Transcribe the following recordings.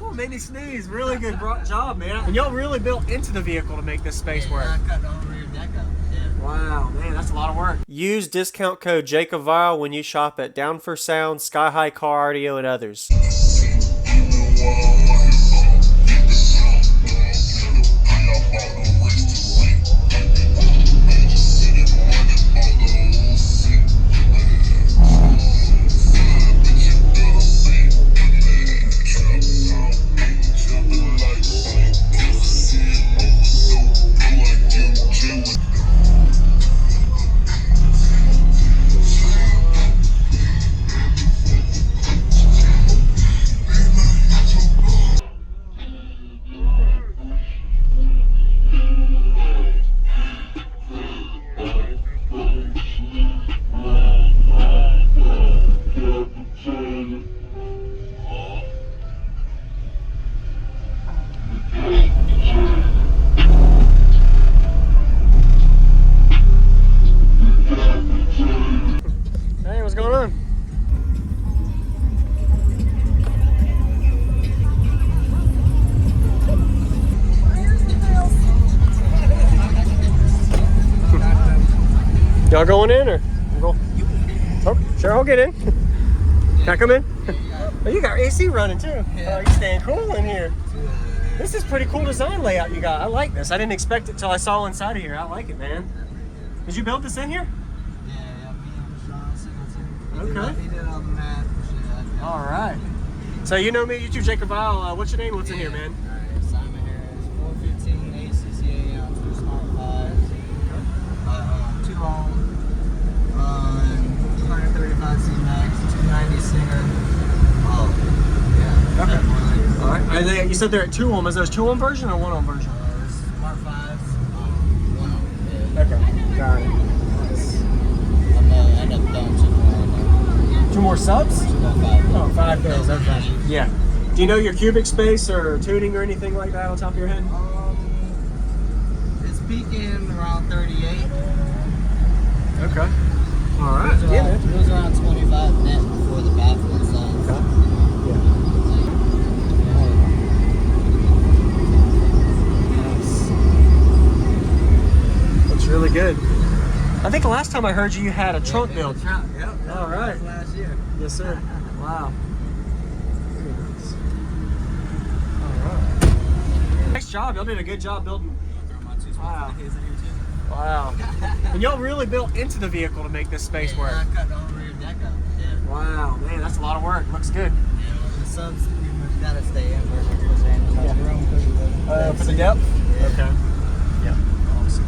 Oh, made me sneeze. Really good job, man. And y'all really built into the vehicle to make this space work. I cut the whole rear deck up. Yeah. Wow, man, that's a lot of work. Use discount code JacobViral when you shop at Down for Sound, SkyHigh Car Audio, and others. Hey, what's going on? Y'all going in or? Oh, sure, I'll get in. Can I come in? Oh, you got AC running too. Oh, you staying cool in here. This is pretty cool design layout you got. I like this. I didn't expect it till I saw inside of here. I like it, man. Did you build this in here? Yeah, me and Sean Singleton. Okay. He did all the math and shit. All right. So you know me, you too, JacobViral. What's your name? What's in here, man? Alright, Simon Harris, 415 ACCA on 2 Smart 5s, 2 ohm, 135 C-Max, 290 Singer. Oh, yeah. Okay. All right. You said they're at 2 ohm. Is those 2 ohm version or 1 ohm version? This is Smart 5s, 1 ohm. Yeah. Okay. Got it. I'm gonna end up doing 2 more. 2 more subs? 5. Oh, 5 bills. Okay. Yeah. Do you know your cubic space or tuning or anything like that on top of your head? It's peaking around 38. Okay. All right. It was around 25 net before the baffle's done. Okay. Yeah. Nice. Looks really good. I think the last time I heard you, you had a trunk build. Yep. All right. Last year. Yes, sir. Wow. Very nice. All right. Nice job. Y'all did a good job building. Wow. Wow. And y'all really built into the vehicle to make this space work. I cut the whole rear deck up. Yeah. Wow, man, that's a lot of work. Looks good. Yeah, the subs pretty much gotta stay in because there ain't enough room For the depth? Yeah. Okay. Yeah. Awesome.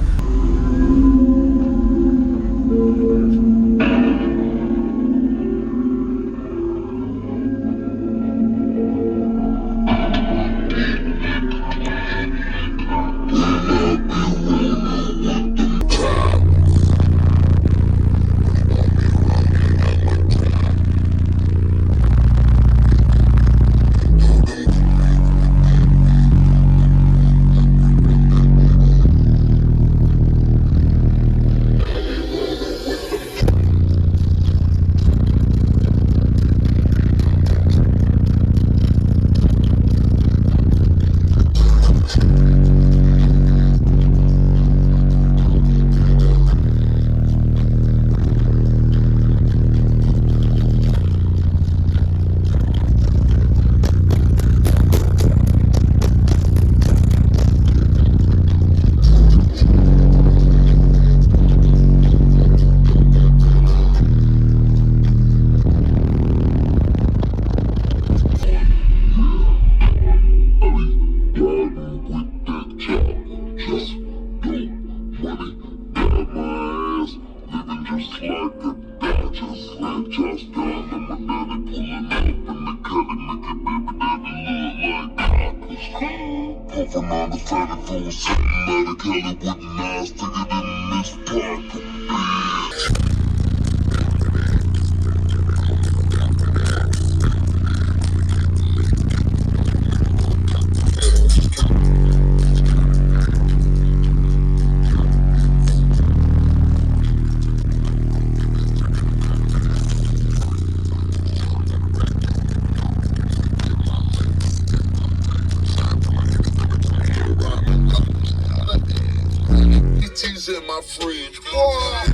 in my fridge. Whoa.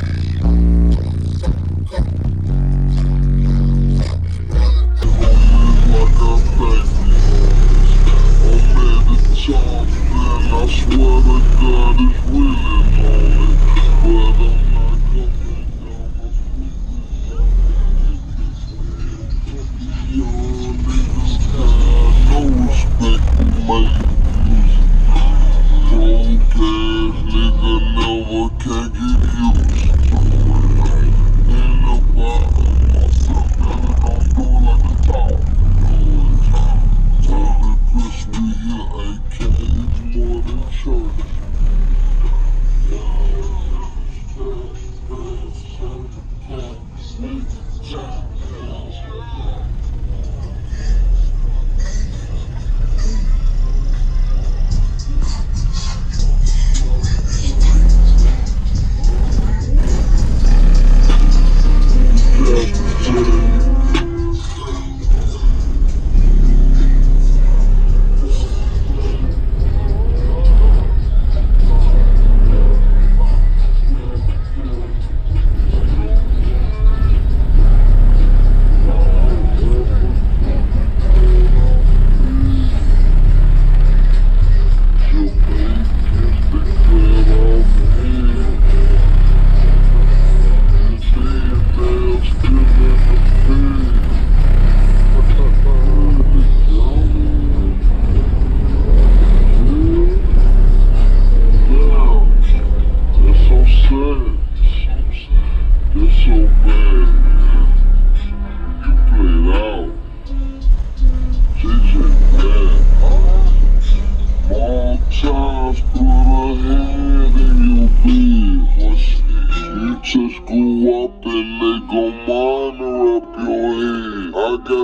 I swear to God, it's really lonely, but I'm not coming down. Young niggas got no respect for me. Broke ass nigga never can get used to it. In the bottom, myself, and don't do it like a dog. Tell the crispy here, AK more than church.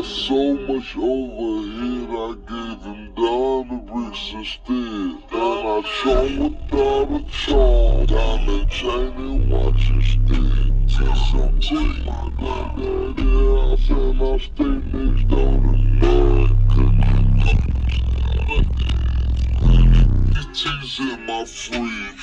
So much overhead, I gave him down the bricks instead. And I shone without a charm, diamond chain and watch instead. Since I'm take my granddaddy house and I stay next door to Bitches in my fridge.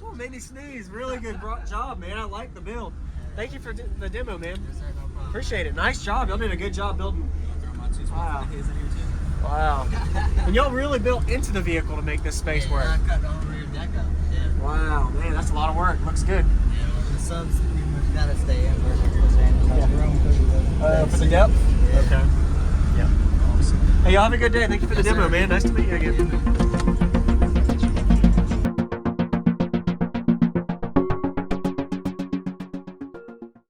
Oh, made me sneeze. Really good job, man. I like the build. Thank you for the demo, man. Appreciate it. Nice job. Y'all did a good job building. Wow. Wow. And y'all really built into the vehicle to make this space work. I cut the whole rear deck up. Yeah. Wow, man, that's a lot of work. Looks good. Yeah, the subs gotta stay in for room for the depth? Yeah. Okay. Yeah. Awesome. Hey, y'all have a good day. Thank you for the demo, man. Nice to meet you again.